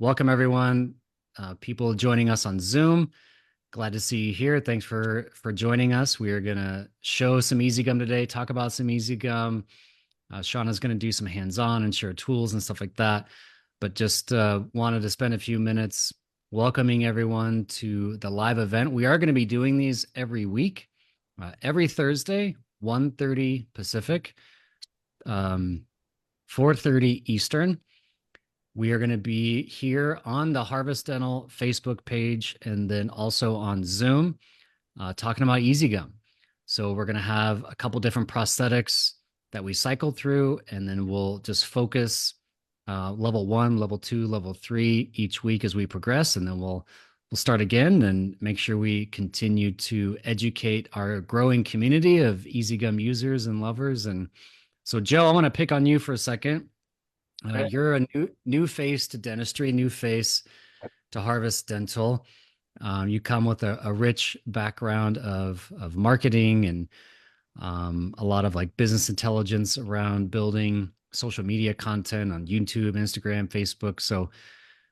Welcome, everyone. People joining us on Zoom. Glad to see you here. Thanks for joining us. We are gonna show some EasyGum today. Talk about some EasyGum. Shauna's gonna do some hands-on and share tools and stuff like that. But just wanted to spend a few minutes welcoming everyone to the live event. We are going to be doing these every week, every Thursday, 1:30 Pacific, 4:30 Eastern. We are going to be here on the Harvest Dental Facebook page and then also on Zoom talking about EasyGum. So we're going to have a couple different prosthetics that we cycle through, and then we'll just focus level 1, level 2, level 3 each week as we progress, and then we'll start again and make sure we continue to educate our growing community of EasyGum users and lovers. And so, Joe, I want to pick on you for a second. You're a new face to dentistry, new face to Harvest Dental. You come with a rich background of marketing and a lot of like business intelligence around building social media content on YouTube, Instagram, Facebook. So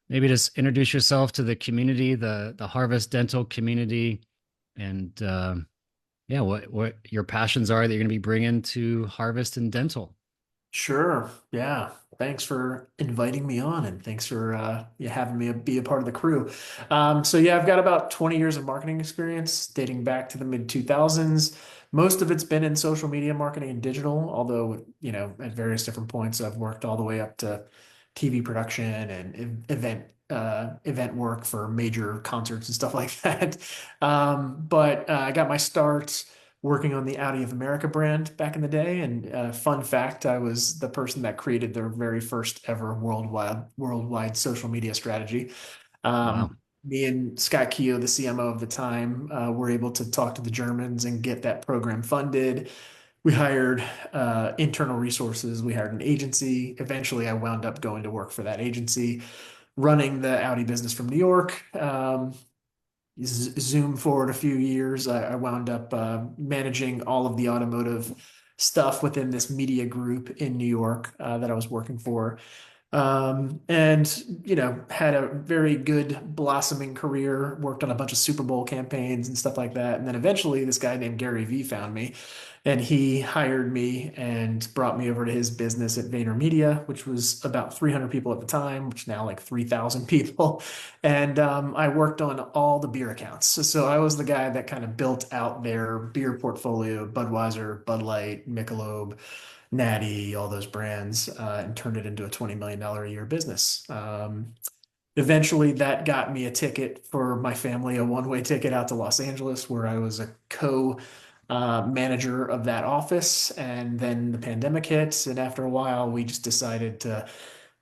maybe just introduce yourself to the community, the Harvest Dental community, and yeah, what your passions are that you're going to be bringing to Harvest and Dental. Sure. Yeah. Thanks for inviting me on and thanks for having me be a part of the crew. So yeah, I've got about 20 years of marketing experience dating back to the mid 2000s. Most of it's been in social media marketing and digital, although, at various different points I've worked all the way up to TV production and event work for major concerts and stuff like that. But I got my start working on the Audi of America brand back in the day. And fun fact, I was the person that created their very first ever worldwide social media strategy. Wow. Me and Scott Keogh, the CMO of the time, were able to talk to the Germans and get that program funded. We hired internal resources. We hired an agency. Eventually, I wound up going to work for that agency, running the Audi business from New York. Zoom forward a few years, I wound up managing all of the automotive stuff within this media group in New York that I was working for. And, had a very good blossoming career, worked on a bunch of Super Bowl campaigns and stuff like that. And then eventually this guy named Gary Vee found me and he hired me and brought me over to his business at VaynerMedia, which was about 300 people at the time, which now like 3,000 people. And I worked on all the beer accounts. So I was the guy that kind of built out their beer portfolio, Budweiser, Bud Light, Michelob, Natty, all those brands, and turned it into a $20 million a year business. Eventually, that got me a ticket for my family, a one-way ticket out to Los Angeles, where I was a co-manager of that office. And then the pandemic hit, and after a while, we just decided to,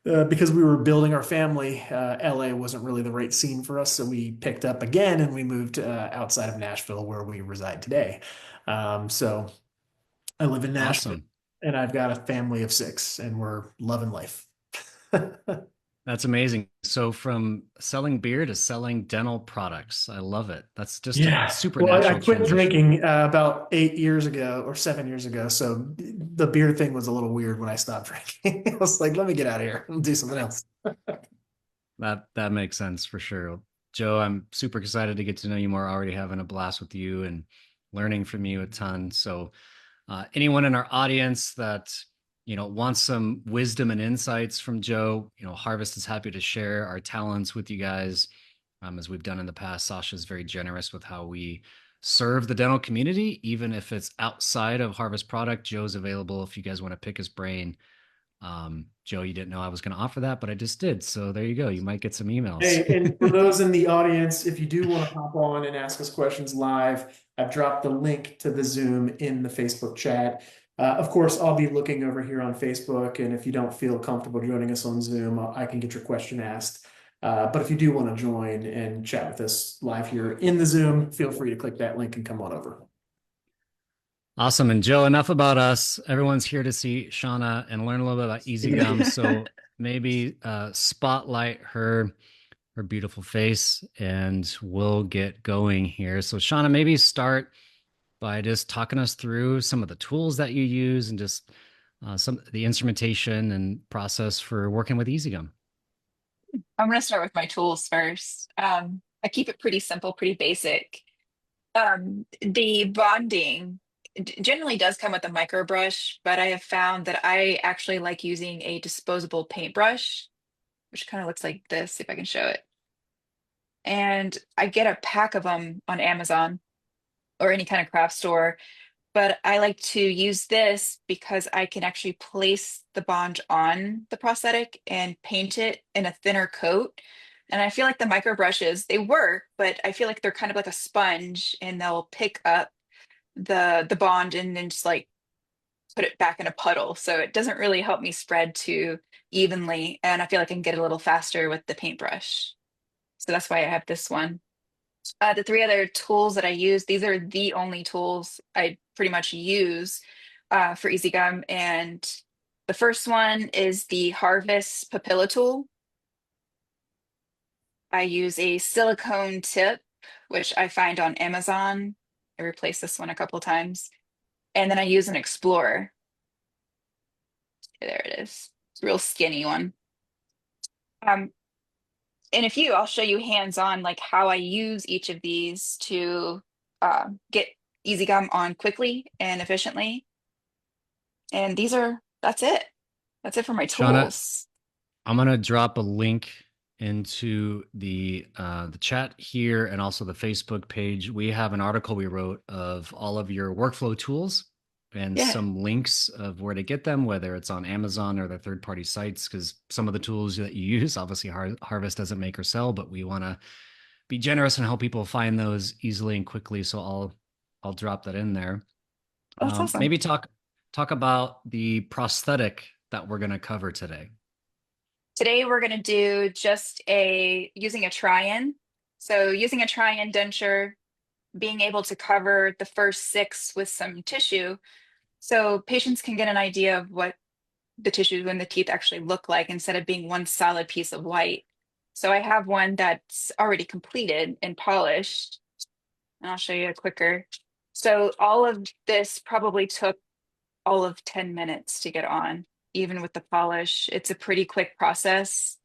because we were building our family, LA wasn't really the right scene for us, so we picked up again and we moved outside of Nashville, where we reside today. So I live in Nashville, Awesome. and I've got a family of six, and we're loving life. That's amazing. So from selling beer to selling dental products. I love it. That's just a Yeah. Well, I supernatural quit transition. drinking about 8 years ago or 7 years ago. So the beer thing was a little weird when I stopped drinking. I was like, let me get out of here and do something else. That makes sense for sure. Joe, I'm super excited to get to know you more. Already having a blast with you and learning from you a ton. So anyone in our audience that wants some wisdom and insights from Joe, Harvest is happy to share our talents with you guys, as we've done in the past. Sasha is very generous with how we serve the dental community, even if it's outside of Harvest product. Joe's available if you guys want to pick his brain. Joe, you didn't know I was going to offer that, but I just did. So there you go. You might get some emails. Hey, and for those in the audience, if you do want to hop on and ask us questions live, I've dropped the link to the Zoom in the Facebook chat. Of course, I'll be looking over here on Facebook, and if you don't feel comfortable joining us on Zoom, I can get your question asked. But if you do want to join and chat with us live here in the Zoom, feel free to click that link and come on over. Awesome. And Joe, enough about us. Everyone's here to see Shauna and learn a little bit about EasyGum. So maybe spotlight her beautiful face and we'll get going here. So Shauna, maybe start by just talking us through some of the tools that you use and just some the instrumentation and process for working with EasyGum. I'm going to start with my tools first. I keep it pretty simple, pretty basic. The bonding generally does come with a micro brush, but I have found that I actually like using a disposable paintbrush, which kind of looks like this, if I can show it. And I get a pack of them on Amazon or any kind of craft store. But I like to use this because I can actually place the bond on the prosthetic and paint it in a thinner coat. And I feel like the micro brushes, they work, but I feel like they're kind of like a sponge and they'll pick up the bond and then just like put it back in a puddle. So it doesn't really help me spread too evenly. And I feel like I can get a little faster with the paintbrush. So that's why I have this one. The three other tools that I use, these are the only tools I pretty much use for EasyGum. And the first one is the Harvest Papilla tool. I use a silicone tip, which I find on Amazon. I replaced this one a couple times. And then I use an Explorer. There it is. It's a real skinny one. Um, in a few, I'll show you hands-on like how I use each of these to get EasyGum on quickly and efficiently. And that's it. That's it for my Shauna, tools. I'm gonna drop a link into the chat here and also the Facebook page. We have an article we wrote of all of your workflow tools and Yeah. some links of where to get them, whether it's on Amazon or the third-party sites, because some of the tools that you use, obviously Harvest doesn't make or sell, but we want to be generous and help people find those easily and quickly. So I'll drop that in there. Oh, that's awesome. Maybe talk about the prosthetic that we're going to cover today. Today we're going to do just using a try-in. So using a try-in denture, being able to cover the first six with some tissue so patients can get an idea of what the tissues and the teeth actually look like instead of being one solid piece of white. So I have one that's already completed and polished, and I'll show you a quicker. So all of this probably took all of 10 minutes to get on, even with the polish. It's a pretty quick process.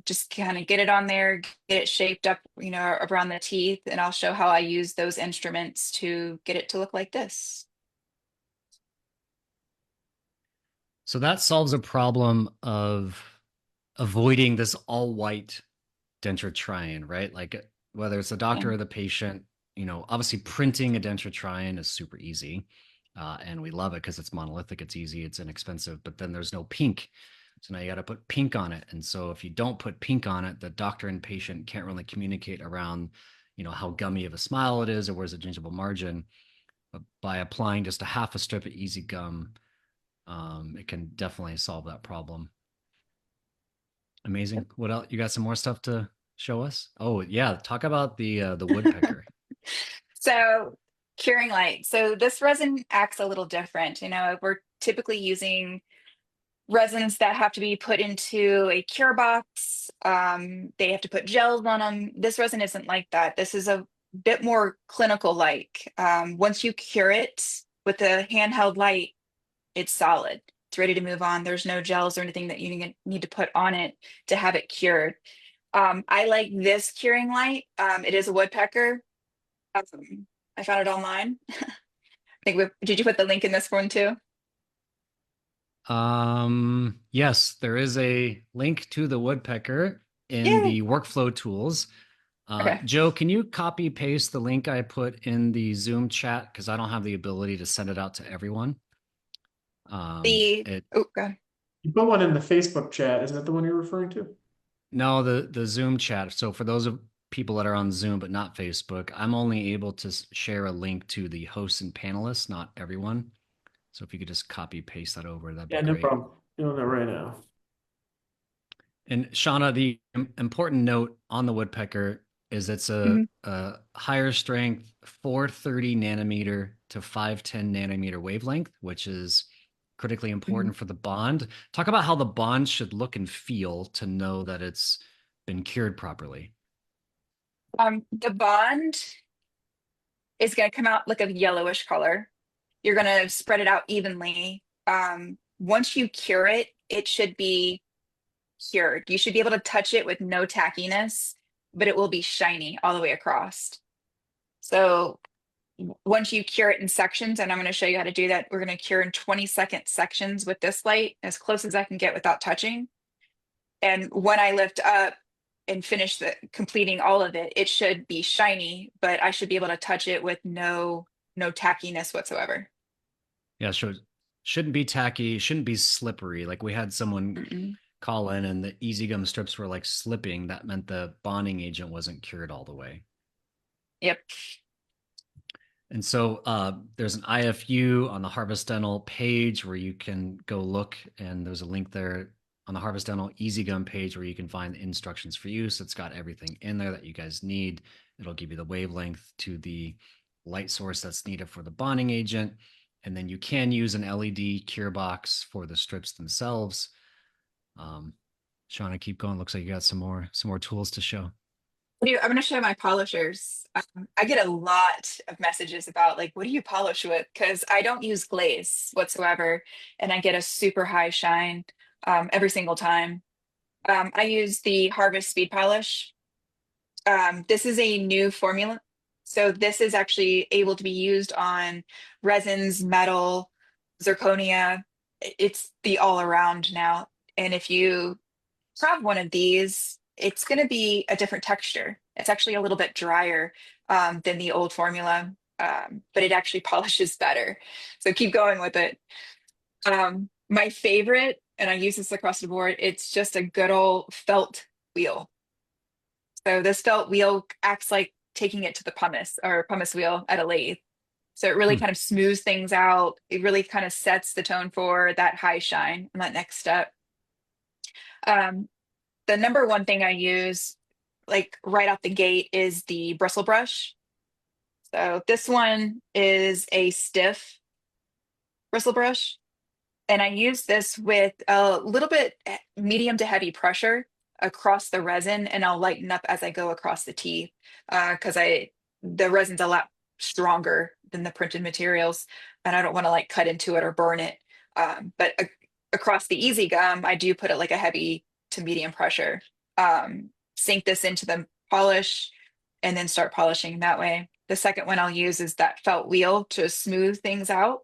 Just kind of get it on there, get it shaped up, around the teeth, and I'll show how I use those instruments to get it to look like this. So that solves a problem of avoiding this all white denture try-in, right? Like whether it's the Yeah. doctor or the patient, obviously printing a denture try-in is super easy. And we love it because it's monolithic, it's easy, it's inexpensive, but then there's no pink. So now you got to put pink on it. And so if you don't put pink on it, the doctor and patient can't really communicate around, how gummy of a smile it is or where's the gingival margin. But by applying just a half a strip of easy gum, it can definitely solve that problem. Amazing. What else? You got some more stuff to show us? Oh yeah, talk about the woodpecker. So curing light. So this resin acts a little different. We're typically using resins that have to be put into a cure box. They have to put gels on them. This resin isn't like that. This is a bit more clinical like. Once you cure it with a handheld light, it's solid. It's ready to move on. There's no gels or anything that you need to put on it to have it cured. I like this curing light. It is a woodpecker. I found it online. Did you put the link in this one too? Yes, there is a link to the woodpecker in Yay. the workflow tools. Okay. Joe, can you copy paste the link I put in the Zoom chat because I don't have the ability to send it out to everyone. It Oh god. You put one in the Facebook chat. Is that the one you're referring to? No, the Zoom chat. So for those of people that are on Zoom but not Facebook, I'm only able to share a link to the hosts and panelists, not everyone. So if you could just copy paste that over, that'd be Yeah, no great. problem. Doing that right now. And Shauna, the important note on the woodpecker is it's Mhm. a higher strength 430 nanometer to 510 nanometer wavelength, which is critically Mhm. important for the bond. Talk about how the bond should look and feel to know that it's been cured properly. The bond is going to come out like a yellowish color. You're going to spread it out evenly. Once you cure it, it should be cured. You should be able to touch it with no tackiness, but it will be shiny all the way across. So once you cure it in sections, and I'm going to show you how to do that, we're going to cure in 20-second sections with this light, as close as I can get without touching. And when I lift up and finish completing all of it, it should be shiny, but I should be able to touch it with no tackiness whatsoever. Yeah, so shouldn't be tacky, shouldn't be slippery. Like we had someone Mm-mm. call in and the EasyGum strips were like slipping. That meant the bonding agent wasn't cured all the way. Yep. And so there's an IFU on the Harvest Dental page where you can go look, and there's a link there on the Harvest Dental EasyGum page where you can find the instructions for use. It's got everything in there that you guys need. It'll give you the wavelength to the light source that's needed for the bonding agent. And then you can use an LED cure box for the strips themselves. Shauna, keep going. Looks like you got some more tools to show. I'm going to show my polishers. I get a lot of messages about like, what do you polish with? Because I don't use glaze whatsoever, and I get a super high shine every single time. I use the Harvest Speed Polish. This is a new formula. So this is actually able to be used on resins, metal, zirconia. It's the all around now. And if you have one of these, it's going to be a different texture. It's actually a little bit drier than the old formula, but it actually polishes better. So keep going with it. My favorite, and I use this across the board, it's just a good old felt wheel. So this felt wheel acts like taking it to the pumice wheel at a lathe. So it really Hmm. kind of smooths things out. It really kind of sets the tone for that high shine and that next step. Um, the number one thing I use, like right out the gate, is the bristle brush. So this one is a stiff bristle brush, and I use this with a little bit medium to heavy pressure across the resin, and I'll lighten up as I go across the teeth because the resin's a lot stronger than the printed materials, and I don't want to like cut into it or burn it. But across the Easy Gum, I do put it like a heavy to medium pressure. Sink this into the polish, and then start polishing that way. The second one I'll use is that felt wheel to smooth things out.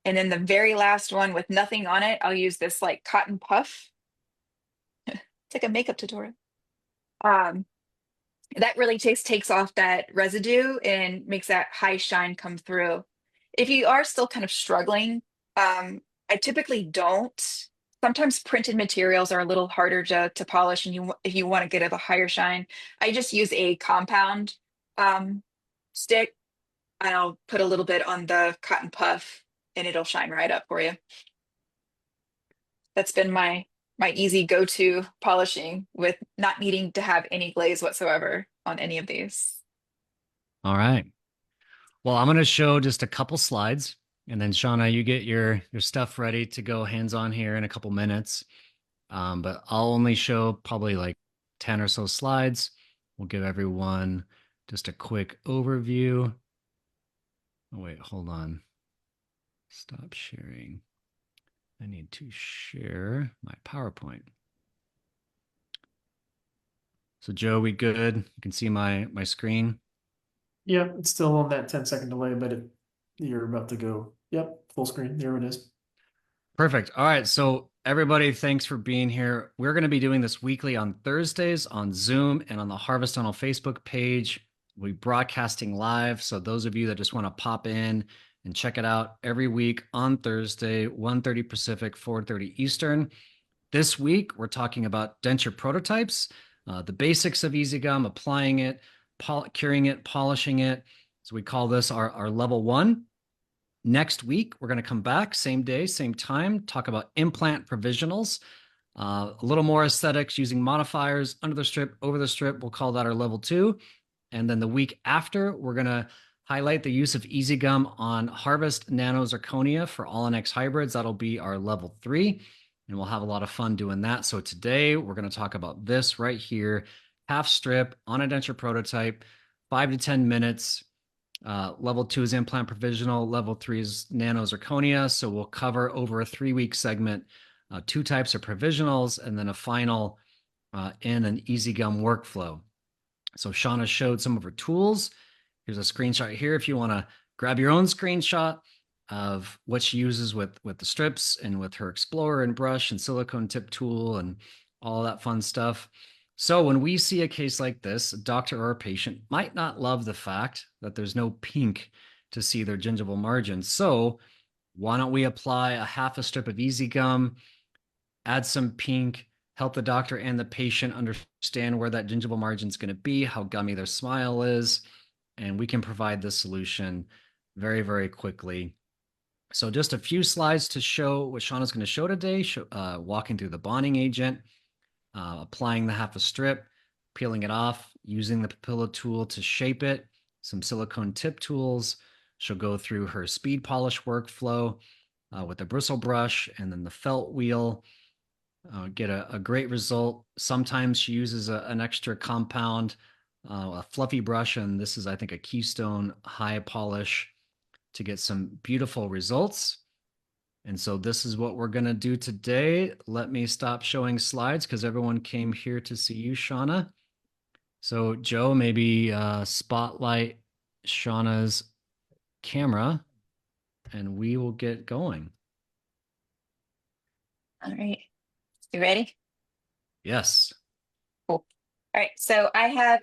And then the very last one with nothing on it, I'll use this like cotton puff. It's like a makeup tutorial. Um, that really takes off that residue and makes that high shine come through. If you are still kind of struggling, I typically don't. Sometimes printed materials are a little harder to polish, and if you want to get a higher shine, I just use a compound stick, and I'll put a little bit on the cotton puff, and it'll shine right up for you. That's been my easy go-to polishing with not needing to have any glaze whatsoever on any of these. All right. Well, I'm going to show just a couple slides, and then Shauna, you get your stuff ready to go hands-on here in a couple minutes. But I'll only show probably like 10 or so slides. We'll give everyone just a quick overview. Oh, wait, hold on. Stop sharing. I need to share my PowerPoint. So Joe, we good? You can see my screen. Yep, it's still on that 10-second delay, but you're about to go. Yep, full screen. There it is. Perfect. All right. So everybody, thanks for being here. We're going to be doing this weekly on Thursdays on Zoom and on the Harvest Tunnel Facebook page. We're broadcasting live. So those of you that just want to pop in and check it out every week on Thursday, 1:30 Pacific, 4:30 Eastern. This week, we're talking about denture prototypes, the basics of EasyGum, applying it, curing it, polishing it. So we call this our level one. Next week, we're going to come back, same day, same time, talk about implant provisionals, a little more aesthetics using modifiers under the strip, over the strip. We'll call that our level two. And then the week after, we're going to highlight the use of EasyGum on Harvest Nano Zirconia for All NX hybrids. That'll be our level three, and we'll have a lot of fun doing that. So today, we're going to talk about this right here, half strip on a denture prototype, 5 to 10 minutes. Level two is implant provisional. Level three is nano zirconia. So we'll cover over a 3-week segment 2 types of provisionals, and then a final in an EasyGum workflow. So Shauna showed some of her tools. Here's a screenshot here if you want to grab your own screenshot of what she uses with the strips and with her explorer and brush and silicone tip tool and all that fun stuff. So when we see a case like this, a doctor or a patient might not love the fact that there's no pink to see their gingival margins. So why don't we apply a half a strip of EasyGum, add some pink, help the doctor and the patient understand where that gingival margin is going to be, how gummy their smile is, and we can provide the solution very, very quickly. So just a few slides to show what Shauna's going to show today, walking through the bonding agent, applying the half a strip, peeling it off, using the papilla tool to shape it, some silicone tip tools. She'll go through her speed polish workflow with the bristle brush and then the felt wheel. Get a great result. Sometimes she uses an extra compound, a fluffy brush, and this is, I think, a Keystone high polish to get some beautiful results. And so this is what we're going to do today. Let me stop showing slides because everyone came here to see you, Shauna. So Joe, maybe spotlight Shauna's camera and we will get going. All right. You ready? Yes. Cool. All right. So I have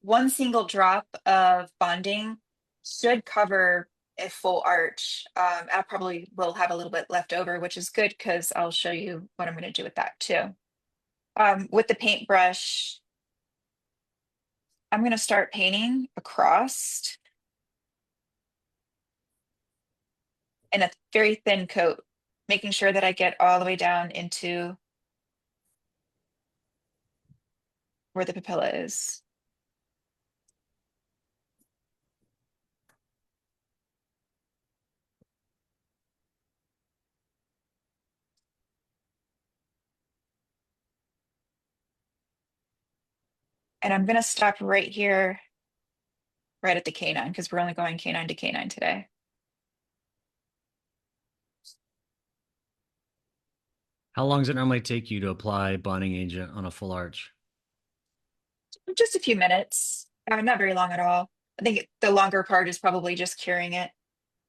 one single drop of bonding should cover a full arch. I probably will have a little bit left over, which is good because I'll show you what I'm going to do with that too. With the paintbrush, I'm going to start painting across in a very thin coat, making sure that I get all the way down into where the papilla is. And I'm going to stop right here, right at the canine, because we're only going canine to canine today. How long does it normally take you to apply bonding agent on a full arch? Just a few minutes, not very long at all. I think the longer part is probably just curing it.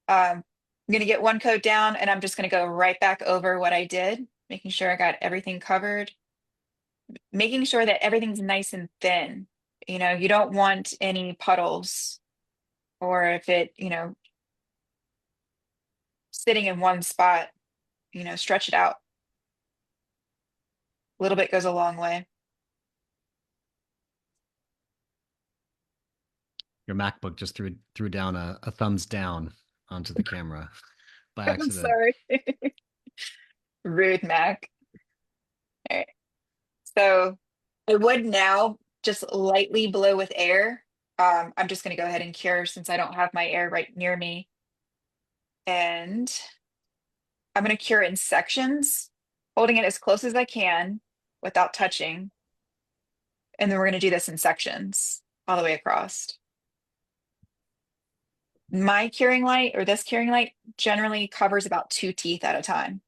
I'm going to get one coat down and I'm just going to go right back over what I did, making sure I got everything covered, making sure that everything's nice and thin. You know, you don't want any puddles, or if it, sitting in one spot, stretch it out. A little bit goes a long way. Your MacBook just threw down a thumbs down onto the camera by I'm accident. sorry. Rude, Mac. All right. So I would now just lightly blow with air. I'm just going to go ahead and cure since I don't have my air right near me. And I'm going to cure in sections, holding it as close as I can without touching. And then we're going to do this in sections all the way across. My curing light, or this curing light, generally covers about 2 teeth at a time.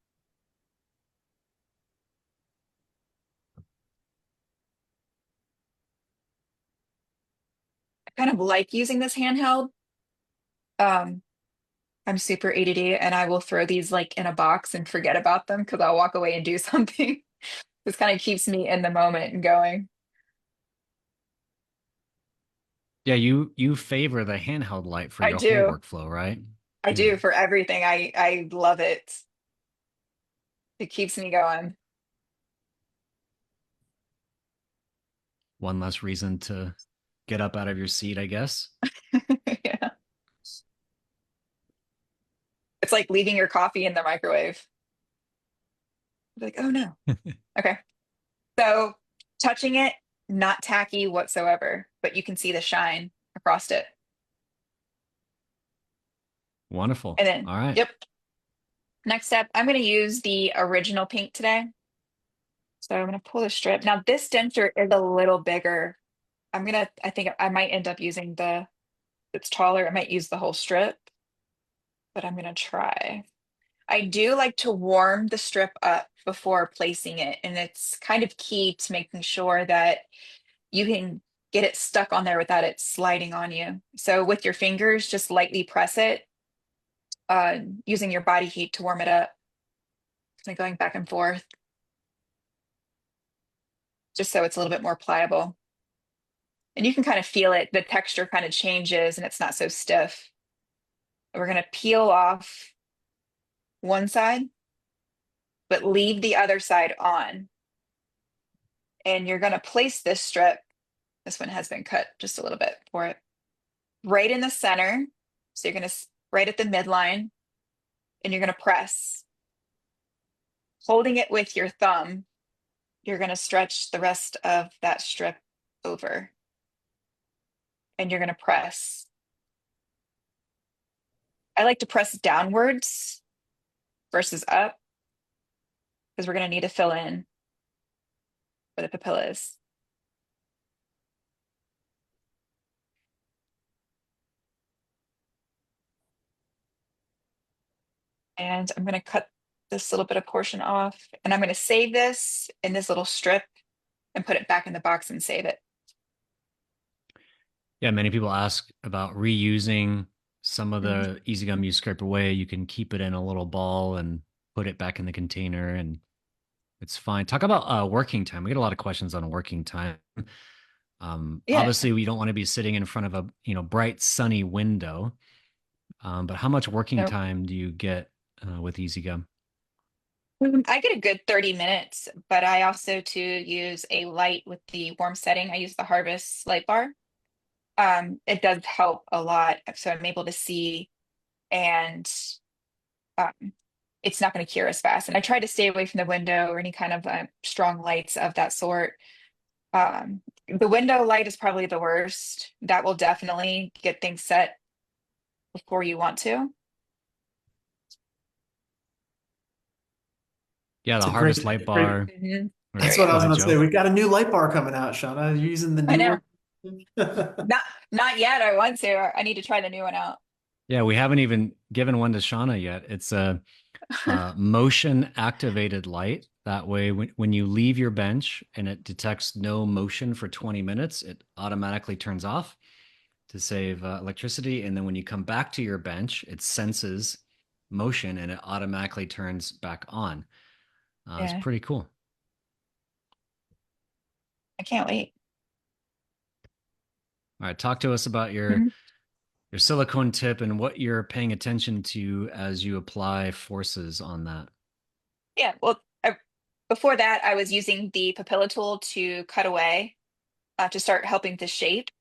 I kind of like using this handheld. Um, I'm super ADD and I will throw these like in a box and forget about them because I'll walk away and do something. This kind of keeps me in the moment and going. Yeah, you favor the handheld light for I your whole do. workflow, right? I Yeah. do for everything. I love it. It keeps me going. One less reason to get up out of your seat, I guess. Yeah. It's like leaving your coffee in the microwave. Like, oh no. Okay. So touching it, not tacky whatsoever, but you can see the shine across it. Wonderful. And then, All right. yep. Next step, I'm going to use the original pink today. So I'm going to pull the strip. Now this denture is a little bigger. I think I might end up using it's taller. I might use the whole strip, but I'm going to try. I do like to warm the strip up before placing it. And it's kind of key to making sure that you can get it stuck on there without it sliding on you. So with your fingers, just lightly press it, using your body heat to warm it up, and going back and forth, just so it's a little bit more pliable. And you can kind of feel it, the texture kind of changes and it's not so stiff. We're going to peel off one side, but leave the other side on. And you're going to place this strip, this one has been cut just a little bit for it, right in the center. So you're going to, right at the midline, and you're going to press. Holding it with your thumb, you're going to stretch the rest of that strip over. And you're going to press. I like to press downwards versus up because we're going to need to fill in where the papilla is. And I'm going to cut this little bit of portion off, and I'm going to save this in this little strip and put it back in the box and save it. Yeah, many people ask about reusing some of the EasyGum you scrape away. You can keep it in a little ball and put it back in the container, and it's fine. Talk about working time. We get a lot of questions on working time. Yeah. Obviously, we don't want to be sitting in front of a bright sunny window. But how much working Nope. time do you get with EasyGum? I get a good 30 minutes, but I also to use a light with the warm setting. I use the Harvest light bar. It does help a lot. So I'm able to see, and um, it's not going to cure as fast. And I try to stay away from the window or any kind of strong lights of that sort. The window light is probably the worst. That will definitely get things set before you want to. Yeah, It's the a great, Harvest Light great. Bar. Or, That's Very what I go was ahead, going to say. Joe. We've got a new light bar coming out, Shauna. Are you using the I new know. one? Not yet. I want to. I need to try the new one out. Yeah, we haven't even given one to Shauna yet. It's a motion activated light. That way, when you leave your bench and it detects no motion for 20 minutes, it automatically turns off to save electricity. And then when you come back to your bench, it senses motion and it automatically turns back on. It's Yeah, pretty cool. I can't wait. All right, talk to us about Mhm. your silicone tip and what you're paying attention to as you apply forces on that. Yeah. Well, before that, I was using the papilla tool to cut away, to start helping to shape.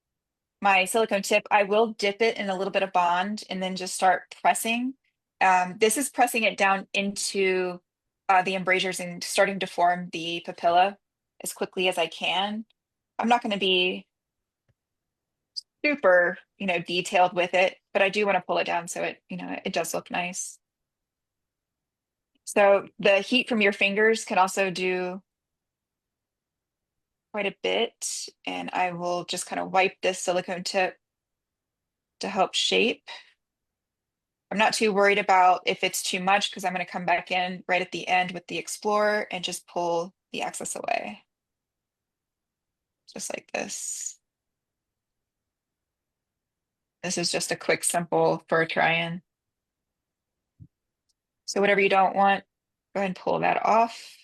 My silicone tip, I will dip it in a little bit of bond and then just start pressing. This is pressing it down into the embrasures and starting to form the papilla as quickly as I can. I'm not going to be super, detailed with it, but I do want to pull it down so it does look nice. So the heat from your fingers can also do quite a bit, and I will just kind of wipe this silicone tip to help shape. I'm not too worried about if it's too much because I'm going to come back in right at the end with the Explorer and just pull the excess away, just like this. This is just a quick, simple fur try-in. So whatever you don't want, go ahead and pull that off.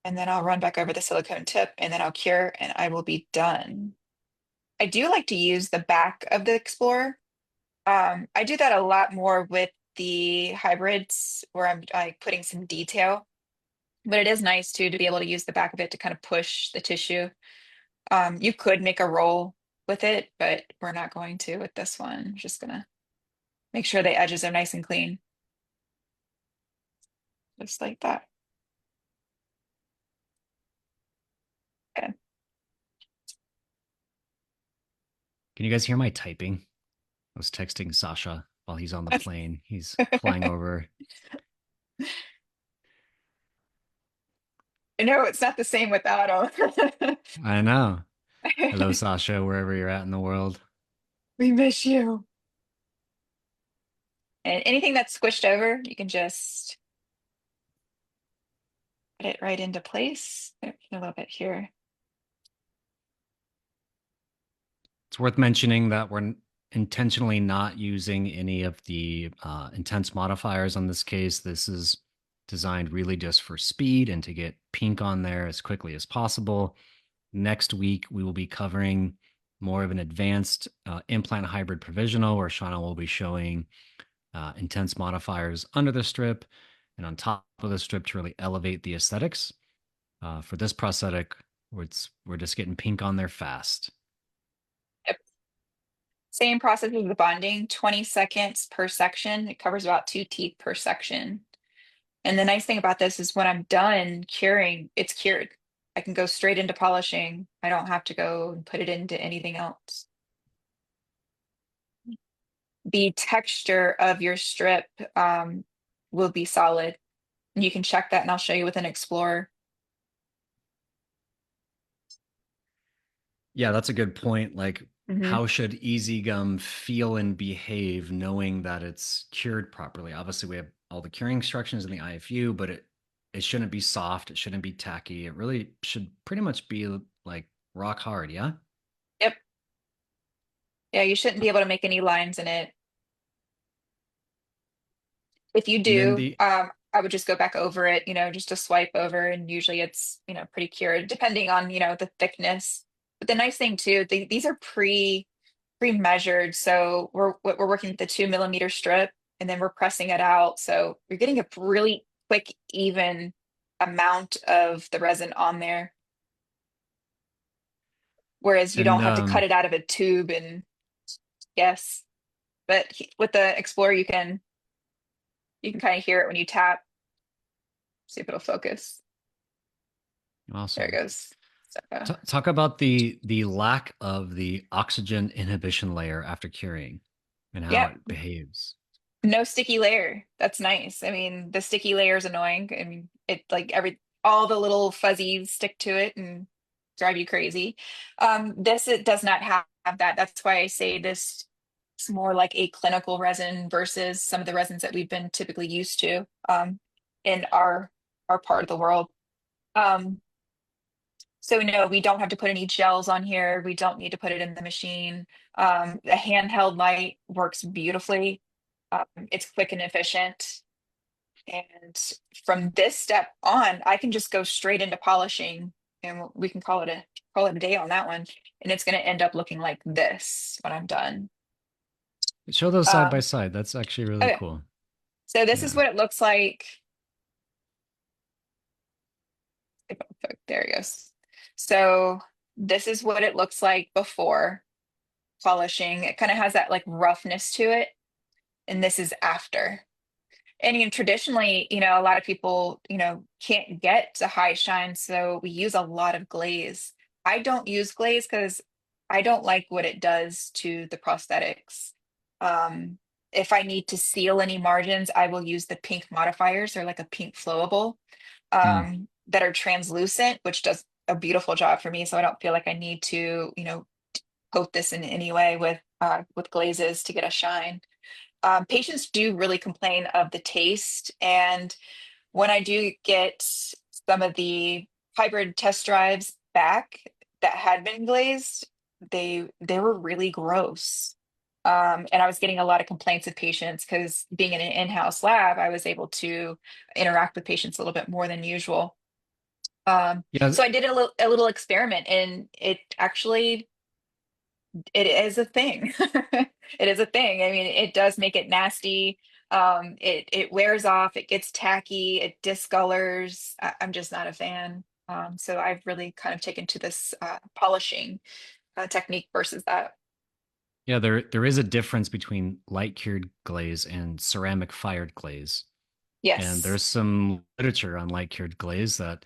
And then I'll run back over the silicone tip and then I'll cure and I will be done. I do like to use the back of the Explorer. I do that a lot more with the hybrids where I'm like putting some detail, but it is nice too to be able to use the back of it to kind of push the tissue. You could make a roll with it, but we're not going to with this one. Just gonna make sure the edges are nice and clean, just like that. Okay. Can you guys hear my typing? I was texting Sasha while he's on the plane. He's flying over. No, it's not the same without them. I know. Hello, Sasha, wherever you're at in the world. We miss you. And anything that's squished over, you can just put it right into place. A little bit here. It's worth mentioning that we're intentionally not using any of the intense modifiers on this case. This is designed really just for speed and to get pink on there as quickly as possible. Next week, we will be covering more of an advanced implant hybrid provisional, where Shaana will be showing intense modifiers under the strip and on top of the strip to really elevate the aesthetics. For this prosthetic, we're just getting pink on there fast. Yep. Same process as the bonding, 20 seconds per section. It covers about 2 teeth per section. And the nice thing about this is when I'm done curing, it's cured. I can go straight into polishing. I don't have to go and put it into anything else. The texture of your strip will be solid. You can check that and I'll show you with an Explorer. Yeah, that's a good point. Like, Hmm. how should EasyGum feel and behave knowing that it's cured properly? Obviously, we have all the curing instructions in the IFU, but it shouldn't be soft. It shouldn't be tacky. It really should pretty much be like rock hard. Yeah. Yep. Yeah, you shouldn't be able to make any lines in it. If you And then do, the I would just go back over it, just a swipe over, and usually it's, pretty cured, depending on, the thickness. But the nice thing too, these are pre-measured. So we're working with the 2 millimeter strip, and then we're pressing it out. So you're getting a really quick, even amount of the resin on there. Whereas you don't and have to cut it out of a tube and yes. But with the Explorer, you can kind of hear it when you tap. See if it'll focus. There it awesome. goes. So, Talk about the lack of the oxygen inhibition layer after curing and how yeah, it behaves. no sticky layer. That's nice. I mean, the sticky layer is annoying. I mean, it like all the little fuzzies stick to it and drive you crazy. This it does not have that. That's why I say this is more like a clinical resin versus some of the resins that we've been typically used to in our part of the world. Um, So no, we don't have to put any gels on here. We don't need to put it in the machine. The handheld light works beautifully. It's quick and efficient. And from this step on, I can just go straight into polishing, and we can call it a day on that one. And it's going to end up looking like this when I'm done. Show those side by Um, side. That's actually really okay, cool. so this is Yeah. what it looks like. There it goes. So this is what it looks like before polishing. It kind of has that like roughness to it, and this is after. And traditionally, a lot of people, can't get to high shine, so we use a lot of glaze. I don't use glaze because I don't like what it does to the prosthetics. Um, if I need to seal any margins, I will use the pink modifiers or like a pink flowable Mm. that are translucent, which does a beautiful job for me. So I don't feel like I need to, coat this in any way with glazes to get a shine. Patients do really complain of the taste, and when I do get some of the hybrid test drives back that had been glazed, they were really gross. And I was getting a lot of complaints of patients because being in an in-house lab, I was able to interact with patients a little bit more than usual. Yeah. So I did a little experiment, and it is a thing. It is a thing. I mean, it does make it nasty. It wears off, it gets tacky, it discolors. I'm just not a fan. So I've really kind of taken to this polishing technique versus that. Yeah, there is a difference between light cured glaze and ceramic fired glaze. And Yes. there's some literature on light cured glaze that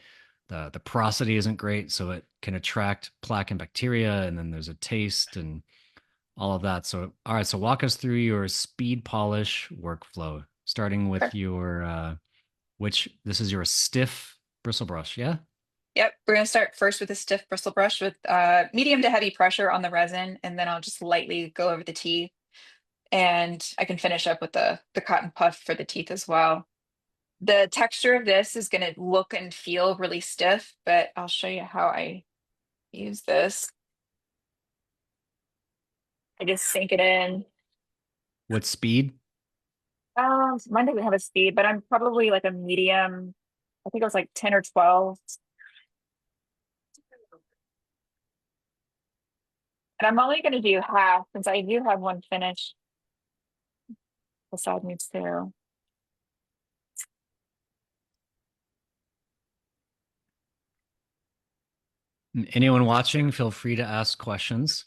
the porosity isn't great, so it can attract plaque and bacteria, and then there's a taste and all of that. So all right, so walk us through your speed polish workflow, starting with Sure. your which this is your stiff bristle brush, yeah? Yep. We're going to start first with a stiff bristle brush with medium to heavy pressure on the resin, and then I'll just lightly go over the teeth. And I can finish up with the cotton puff for the teeth as well. The texture of this is going to look and feel really stiff, but I'll show you how I use this. I just sink it in. What speed? Mine doesn't have a speed, but I'm probably like a medium. I think it was like 10 or 12. And I'm only going to do half since I do have one finished beside me too. Anyone watching, feel free to ask questions.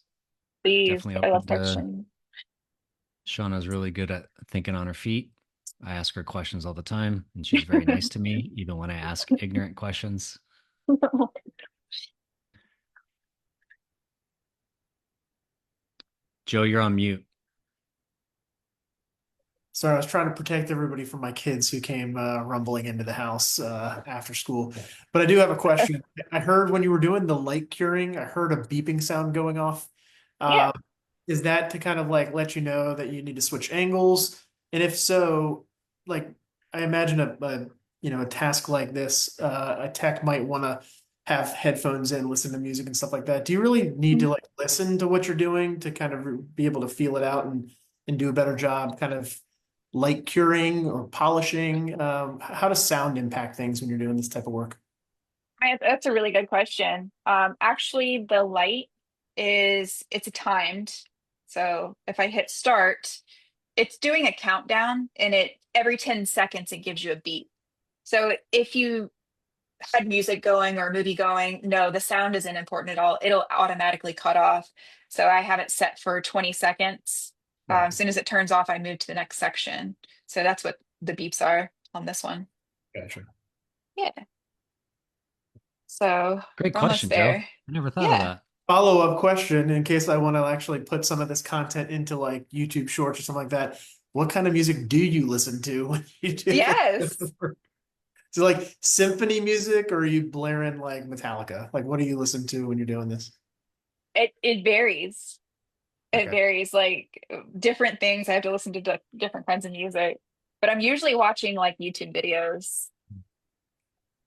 Please, Definitely I love open to texture. Shauna's really good at thinking on her feet. I ask her questions all the time, and she's very nice to me, even when I ask ignorant questions. Joe, you're on mute. Sorry, I was trying to protect everybody from my kids who came rumbling into the house after school. But I do have a question. I heard when you were doing the light curing, I heard a beeping sound going off. Yeah. Uh, is that to kind of like let you know that you need to switch angles? And if so, like I imagine a task like this, a tech might want to have headphones in, listen to music and stuff like that. Do you really need to like listen to what you're doing to kind of be able to feel it out and do a better job, kind of light curing or polishing? How does sound impact things when you're doing this type of work? That's a really good question. Actually, the light it's timed. So if I hit start, it's doing a countdown and it every 10 seconds it gives you a beat. So if you had music going or a movie going, no, the sound isn't important at all. It'll automatically cut off. So I have it set for 20 seconds. Gotcha. As soon as it turns off, I move to the next section. So that's what the beeps are on this one. Gotcha. Yeah. So Great we're almost question, Joe. there. I never thought of Yeah. that. Follow-up question in case I want to actually put some of this content into like YouTube Shorts or something like that. What kind of music do you listen to when you do this? Yes. Is it like symphony music or are you blaring like Metallica? Like what do you listen to when you're doing this? It varies. It Okay. varies like different things. I have to listen to different kinds of music, but I'm usually watching like YouTube videos.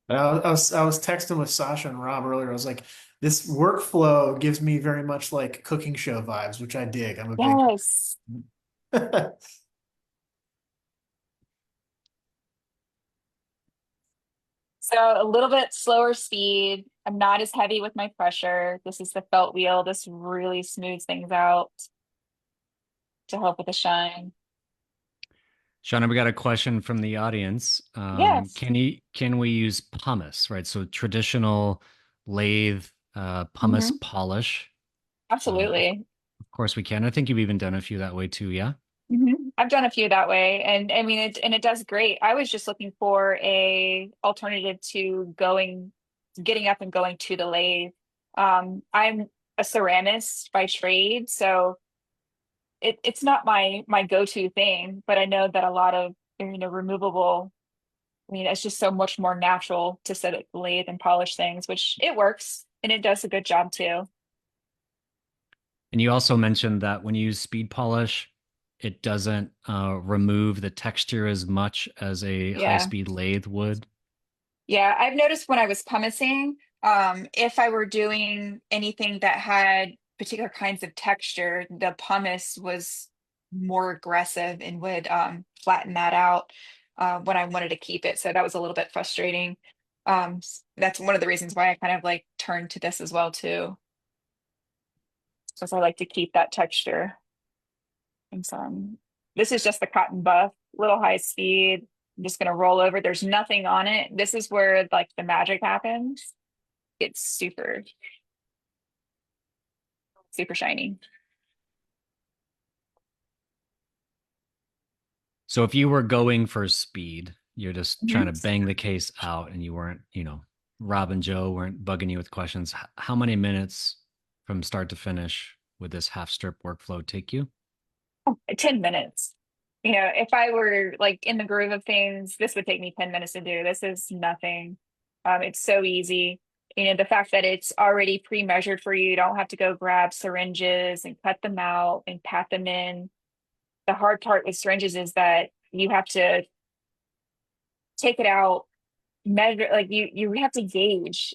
I was texting with Sasha and Rob earlier. I was like, this workflow gives me very much like cooking show vibes, which I dig. I'm a big Yes. So a little bit slower speed. I'm not as heavy with my pressure. This is the felt wheel. This really smooths things out to help with the shine. Shauna, we got a question from the audience. Yes. Can we use pumice, right? So traditional lathe pumice Hmm. polish. Of Absolutely. course we can. I think you've even done a few that way too, yeah? I've done a few that way, and I mean it does great. I was just looking for a alternative to getting up and going to the lathe. I'm a ceramist by trade, so it's not my go-to thing, but I know that a lot of removable. I mean, it's just so much more natural to sit at the lathe and polish things, which it works and it does a good job too. And you also mentioned that when you use speed polish, it doesn't remove the texture as much as a Yeah. high-speed lathe would. Yeah, I've noticed when I was pumicing, if I were doing anything that had particular kinds of texture, the pumice was more aggressive and would flatten that out when I wanted to keep it. So that was a little bit frustrating. That's one of the reasons why I kind of like turned to this as well too, because I like to keep that texture. And so this is just the cotton buff, little high speed. I'm just gonna roll over. There's nothing on it. This is where like the magic happens. It's super, super shiny. So if you were going for speed, you're just trying Mhm. to bang the case out and you weren't, Rob and Joe weren't bugging you with questions. How many minutes from start to finish would this half strip workflow take you? 10 minutes. If I were like in the groove of things, this would take me 10 minutes to do. This is nothing. It's so easy. The fact that it's already pre-measured for you, you don't have to go grab syringes and cut them out and pat them in. the hard part with syringes is that you have to take it out, measure, like you have to gauge,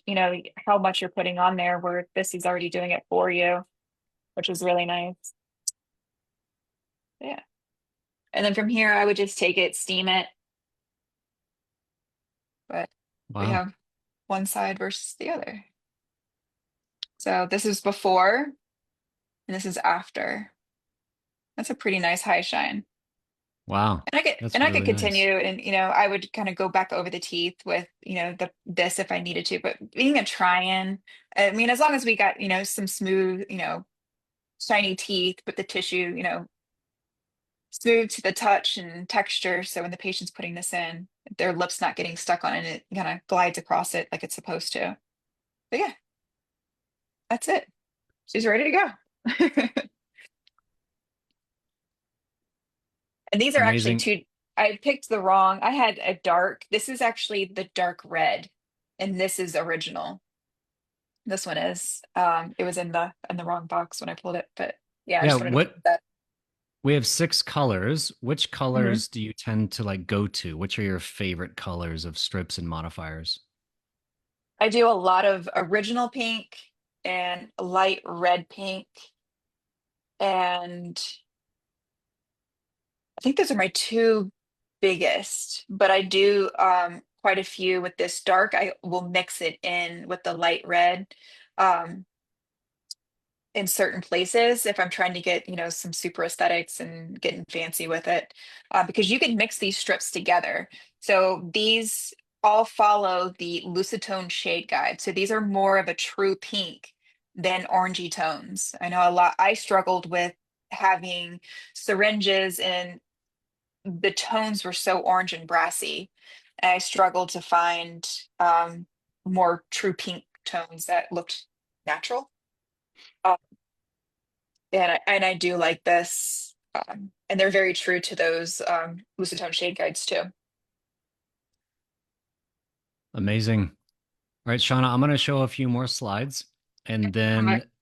how much you're putting on there, where this is already doing it for you, which is really nice. Yeah. And then from here, I would just take it, steam it, but we Wow. have one side versus the other. So this is before and this is after. That's a pretty nice high shine. Wow. And I could That's and I could really nice. continue and I would kind of go back over the teeth with, this if I needed to, but being a try-in, I mean, as long as we got, some smooth, shiny teeth, but the tissue, smooth to the touch and texture. So when the patient's putting this in, their lips not getting stuck on it, it kind of glides across it like it's supposed to. But yeah, that's it. She's ready to go. And these are actually Amazing. two. I picked the wrong. I had a dark. This is actually the dark red, and this is original. This one is. It was in the wrong box when I pulled it, but yeah, I Yeah, just wanted to put what that. we have 6 colors. Which Mhm. colors do you tend to like go to? Which are your favorite colors of strips and modifiers? I do a lot of original pink and light red pink, and I think those are my two biggest. But I do quite a few with this dark. I will mix it in with the light red. Um, in certain places if I'm trying to get, some super aesthetics and getting fancy with it, because you can mix these strips together. So these all follow the Lucitone shade guide. So these are more of a true pink than orangey tones. I know a lot, I struggled with having syringes and the tones were so orange and brassy. And I struggled to find more true pink tones that looked natural. Uh, and I do like this. And they're very true to those Lucitone shade guides too. Amazing. All right, Shauna, I'm going to show a few more slides and Okay.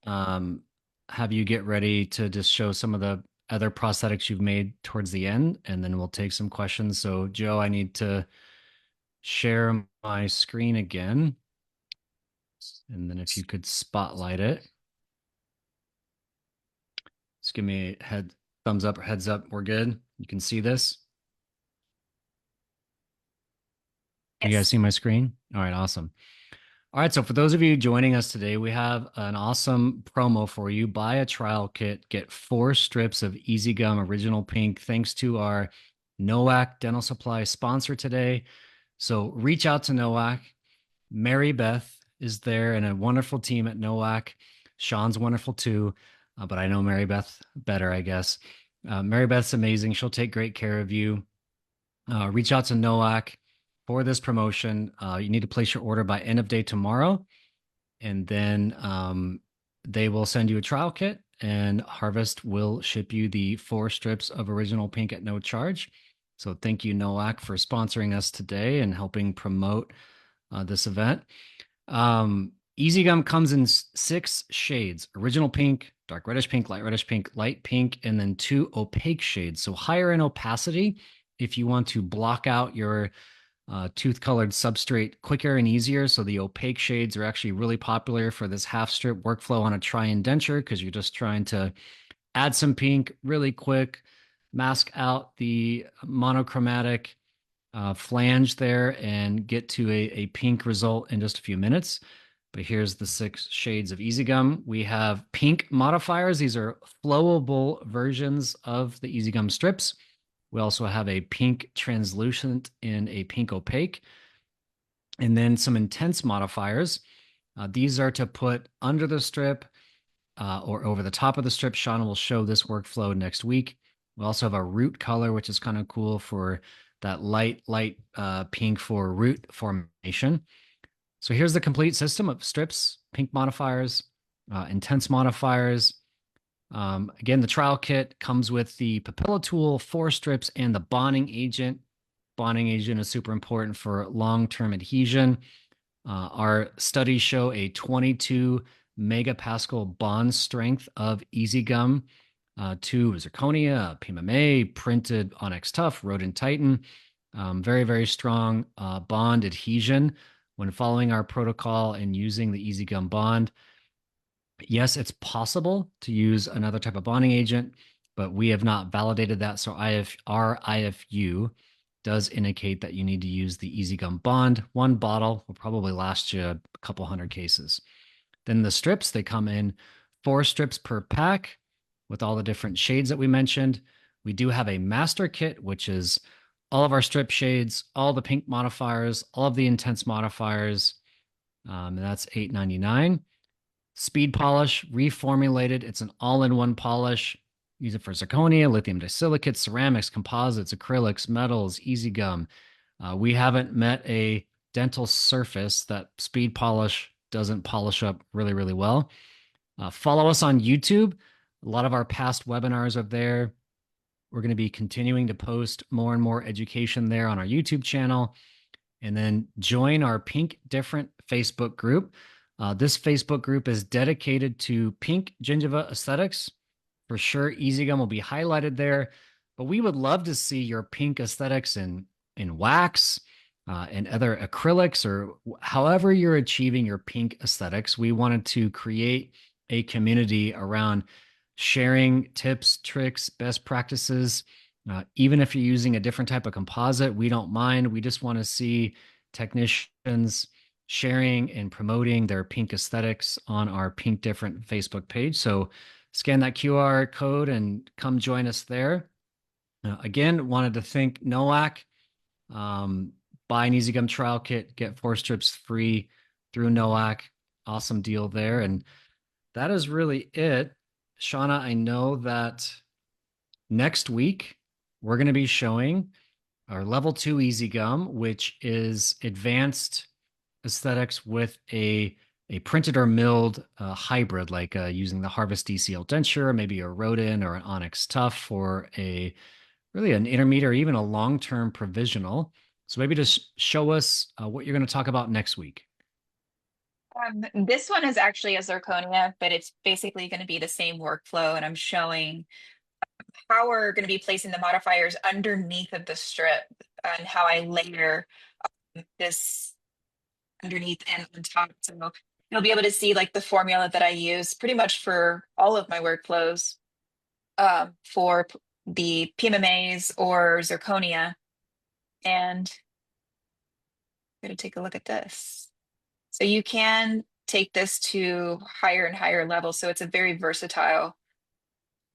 then have you get ready to just show some of the other prosthetics you've made towards the end, and then we'll take some questions. So, Joe, I need to share my screen again, and then if you could spotlight it, just give me a thumbs up or heads up. We're good. You can see this. You guys Yes. see my screen? All right, awesome. All right, so for those of you joining us today, we have an awesome promo for you. Buy a trial kit, get 4 strips of EasyGum Original Pink, thanks to our NOAC Dental Supply sponsor today. So reach out to NOAC. Mary Beth is there and a wonderful team at NOAC. Sean's wonderful too, but I know Mary Beth better, I guess. Mary Beth's amazing. She'll take great care of you. Reach out to NOAC for this promotion. You need to place your order by end of day tomorrow, and then they will send you a trial kit, and Harvest will ship you the 4 strips of original pink at no charge. So thank you, NOAC, for sponsoring us today and helping promote this event. EasyGum comes in 6 shades: original pink, dark reddish pink, light pink, and then 2 opaque shades. So higher in opacity if you want to block out your tooth colored substrate quicker and easier. So the opaque shades are actually really popular for this half strip workflow on a try-in denture because you're just trying to add some pink really quick, mask out the monochromatic flange there, and get to a pink result in just a few minutes. But here's the 6 shades of EasyGum. We have pink modifiers. These are flowable versions of the EasyGum strips. We also have a pink translucent and a pink opaque. And then some intense modifiers. These are to put under the strip or over the top of the strip. Shauna will show this workflow next week. We also have a root color, which is kind of cool for that light pink for root formation. So here's the complete system of strips, pink modifiers, intense modifiers. Again, the trial kit comes with the papilla tool, 4 strips, and the bonding agent. Bonding agent is super important for long-term adhesion. Our studies show a 22 megapascal bond strength of EasyGum 2 zirconia, PMMA, printed Onyx Tough, Rodent Titan. Very, very strong bond adhesion when following our protocol and using the EasyGum bond. Yes, it's possible to use another type of bonding agent, but we have not validated that. So our IFU does indicate that you need to use the EasyGum bond. One bottle will probably last you a couple hundred cases. Then the strips, they come in 4 strips per pack with all the different shades that we mentioned. We do have a master kit, which is all of our strip shades, all the pink modifiers, all of the intense modifiers. And that's $8.99. Speed polish, reformulated. It's an all-in-one polish. Use it for zirconia, lithium disilicate, ceramics, composites, acrylics, metals, EasyGum. We haven't met a dental surface that speed polish doesn't polish up really, really well. Follow us on YouTube. A lot of our past webinars are there. We're going to be continuing to post more and more education there on our YouTube channel. And then join our Pink Different Facebook group. This Facebook group is dedicated to pink gingiva aesthetics. For sure, EasyGum will be highlighted there, but we would love to see your pink aesthetics in wax and other acrylics, or however you're achieving your pink aesthetics. We wanted to create a community around sharing tips, tricks, best practices. Even if you're using a different type of composite, we don't mind. We just want to see technicians sharing and promoting their pink aesthetics on our Pink Different Facebook page. So scan that QR code and come join us there. Again, wanted to thank NOAC. Buy an EasyGum trial kit, get 4 strips free through NOAC. Awesome deal there. And that is really it. Shauna, I know that next week we're going to be showing our level 2 EasyGum, which is advanced aesthetics with a printed or milled hybrid, like using the Harvest DCL denture, maybe a Rodin or an Onyx Tough for a really an intermediate or even a long-term provisional. So maybe just show us what you're going to talk about next week. This one is actually a zirconia, but it's basically going to be the same workflow. And I'm showing how we're going to be placing the modifiers underneath of the strip and how I layer this underneath and on top. So you'll be able to see like the formula that I use pretty much for all of my workflows for the PMMAs or zirconia. And I'm going to take a look at this. So you can take this to higher and higher levels. So it's a very versatile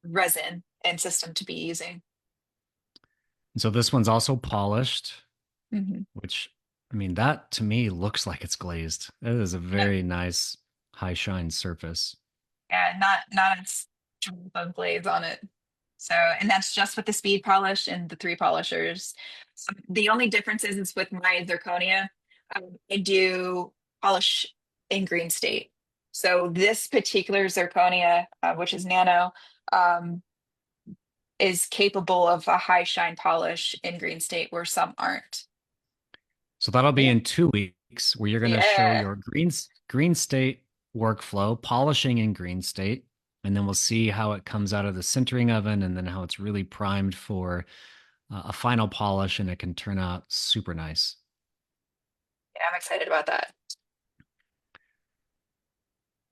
resin and system to be using. And so this one's also polished, Mm-hmm. which, I mean, that to me looks like it's glazed. That is a very nice high shine surface. Yeah, not a drop of glaze on it. So, and that's just with the speed polish and the 3 polishers. The only difference is with my zirconia, I do polish in green state. So this particular zirconia, which is nano, is capable of a high shine polish in green state where some aren't. So that'll be in 2 weeks where you're going to show Yeah. your green state workflow, polishing in green state, and then we'll see how it comes out of the sintering oven and then how it's really primed for a final polish, and it can turn out super nice. Yeah, I'm excited about that.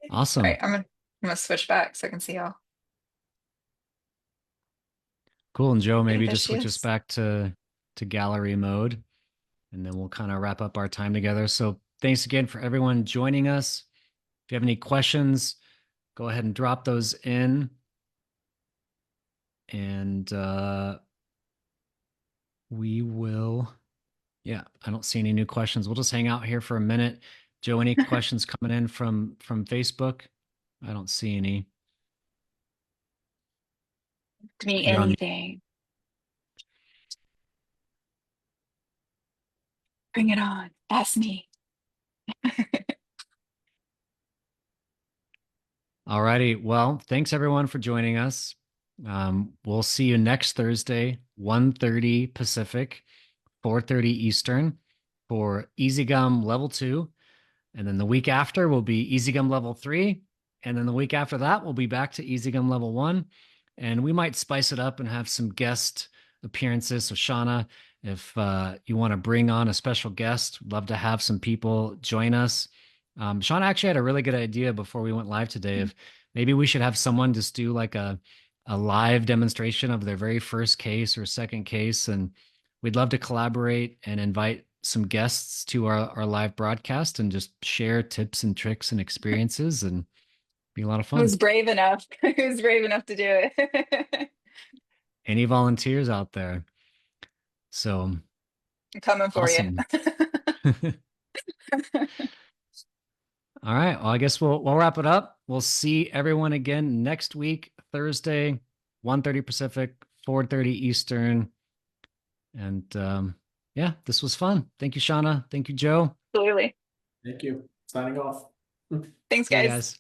Awesome. All right, I'm gonna switch back so I can see how Cool. And Joe, maybe there just she switch us is. back to gallery mode, and then we'll kind of wrap up our time together. So thanks again for everyone joining us. If you have any questions, go ahead and drop those in. And we will, yeah, I don't see any new questions. We'll just hang out here for a minute. Joe, any questions coming in from Facebook? I don't see any. To me, You're on mute. anything. Bring it on. Ask me. All righty. Well, thanks everyone for joining us. We'll see you next Thursday, 1:30 Pacific, 4:30 Eastern for EasyGum Level 2. And then the week after will be EasyGum Level 3. And then the week after that, we'll be back to EasyGum Level 1. And we might spice it up and have some guest appearances. So, Shauna, if you want to bring on a special guest, love to have some people join us. Shauna actually had a really good idea before we went live today of maybe we should have someone just do like a live demonstration of their very first case or second case. And we'd love to collaborate and invite some guests to our live broadcast and just share tips and tricks and experiences and be a lot of fun. Who's brave enough? Who's brave enough to do it? Any volunteers out there? So I'm coming for you. awesome. All right. Well, I guess we'll wrap it up. We'll see everyone again next week, Thursday, 1:30 Pacific, 4:30 Eastern. And yeah, this was fun. Thank you, Shauna. Thank you, Joe. Absolutely. Thank you. Signing off. Thanks, See you guys. guys.